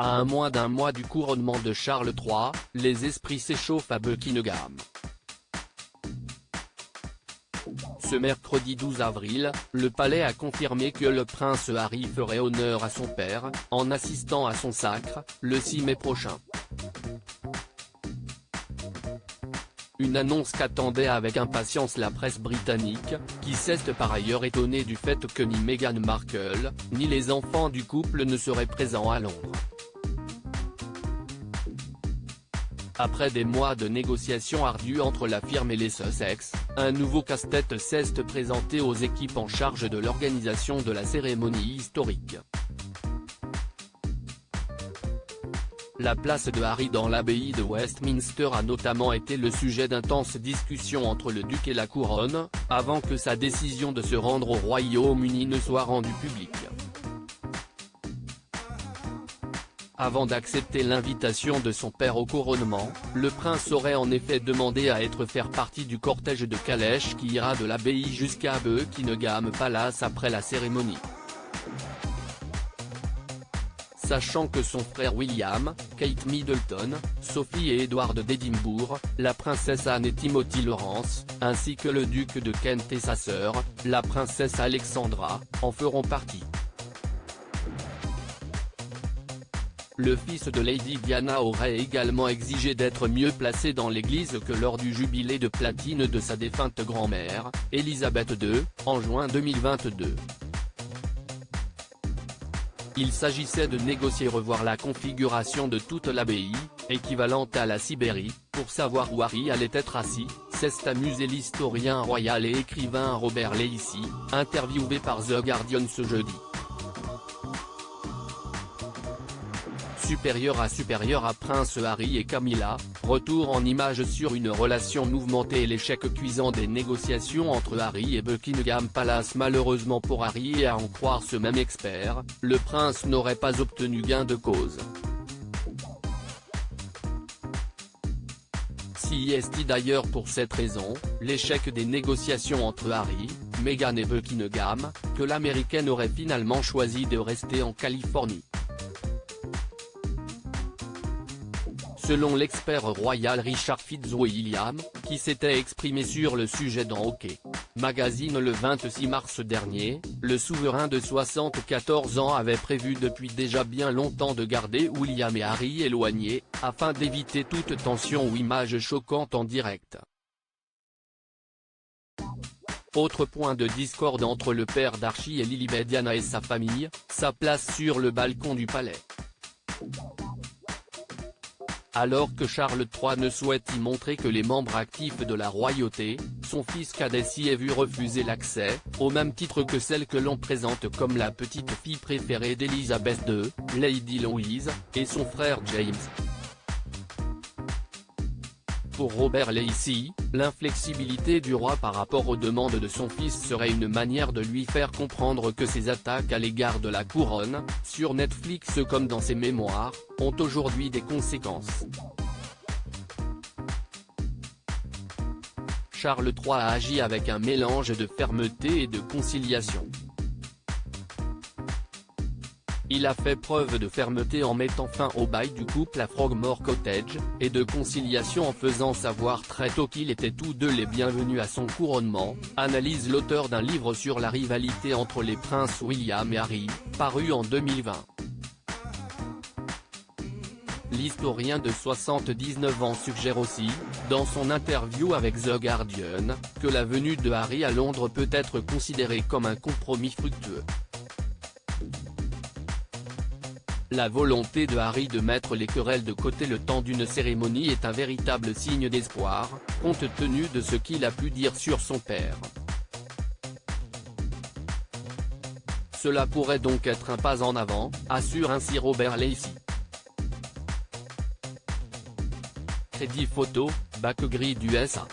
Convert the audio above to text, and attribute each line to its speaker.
Speaker 1: À un moins d'un mois du couronnement de Charles III, les esprits s'échauffent à Buckingham. Ce mercredi 12 avril, le palais a confirmé que le prince Harry ferait honneur à son père, en assistant à son sacre, le 6 mai prochain. Une annonce qu'attendait avec impatience la presse britannique, qui s'est par ailleurs étonnée du fait que ni Meghan Markle, ni les enfants du couple ne seraient présents à Londres. Après des mois de négociations ardues entre la firme et les Sussex, un nouveau casse-tête s'est présenté aux équipes en charge de l'organisation de la cérémonie historique. La place de Harry dans l'abbaye de Westminster a notamment été le sujet d'intenses discussions entre le duc et la couronne, avant que sa décision de se rendre au Royaume-Uni ne soit rendue publique. Avant d'accepter l'invitation de son père au couronnement, le prince aurait en effet demandé à faire partie du cortège de calèches qui ira de l'abbaye jusqu'à Buckingham Palace après la cérémonie. Sachant que son frère William, Kate Middleton, Sophie et Edward d'Édimbourg, la princesse Anne et Timothy Lawrence, ainsi que le duc de Kent et sa sœur, la princesse Alexandra, en feront partie. Le fils de Lady Diana aurait également exigé d'être mieux placé dans l'église que lors du jubilé de platine de sa défunte grand-mère, Elisabeth II, en juin 2022. Il s'agissait de négocier revoir la configuration de toute l'abbaye, équivalente à la Sibérie, pour savoir où Harry allait être assis, s'est amusé l'historien royal et écrivain Robert Lacey, interviewé par The Guardian ce jeudi. Supérieur à Prince Harry et Camilla, retour en images sur une relation mouvementée et l'échec cuisant des négociations entre Harry et Buckingham Palace. Malheureusement pour Harry et à en croire ce même expert, le prince n'aurait pas obtenu gain de cause. Si est d'ailleurs pour cette raison, l'échec des négociations entre Harry, Meghan et Buckingham, que l'américaine aurait finalement choisi de rester en Californie. Selon l'expert royal Richard Fitzwilliam, qui s'était exprimé sur le sujet dans OK Magazine le 26 mars dernier, le souverain de 74 ans avait prévu depuis déjà bien longtemps de garder William et Harry éloignés, afin d'éviter toute tension ou image choquante en direct. Autre point de discorde entre le père d'Archie et Lilibet, Diana et sa famille, sa place sur le balcon du palais. Alors que Charles III ne souhaite y montrer que les membres actifs de la royauté, son fils cadet s'y est vu refuser l'accès, au même titre que celle que l'on présente comme la petite fille préférée d'Élisabeth II, Lady Louise, et son frère James. Pour Robert Lacey, l'inflexibilité du roi par rapport aux demandes de son fils serait une manière de lui faire comprendre que ses attaques à l'égard de la couronne, sur Netflix comme dans ses mémoires, ont aujourd'hui des conséquences. Charles III a agi avec un mélange de fermeté et de conciliation. Il a fait preuve de fermeté en mettant fin au bail du couple à Frogmore Cottage, et de conciliation en faisant savoir très tôt qu'ils étaient tous deux les bienvenus à son couronnement, analyse l'auteur d'un livre sur la rivalité entre les princes William et Harry, paru en 2020. L'historien de 79 ans suggère aussi, dans son interview avec The Guardian, que la venue de Harry à Londres peut être considérée comme un compromis fructueux. La volonté de Harry de mettre les querelles de côté le temps d'une cérémonie est un véritable signe d'espoir, compte tenu de ce qu'il a pu dire sur son père. Cela pourrait donc être un pas en avant, assure ainsi Robert Lacey. Crédit photo, backgrid USA.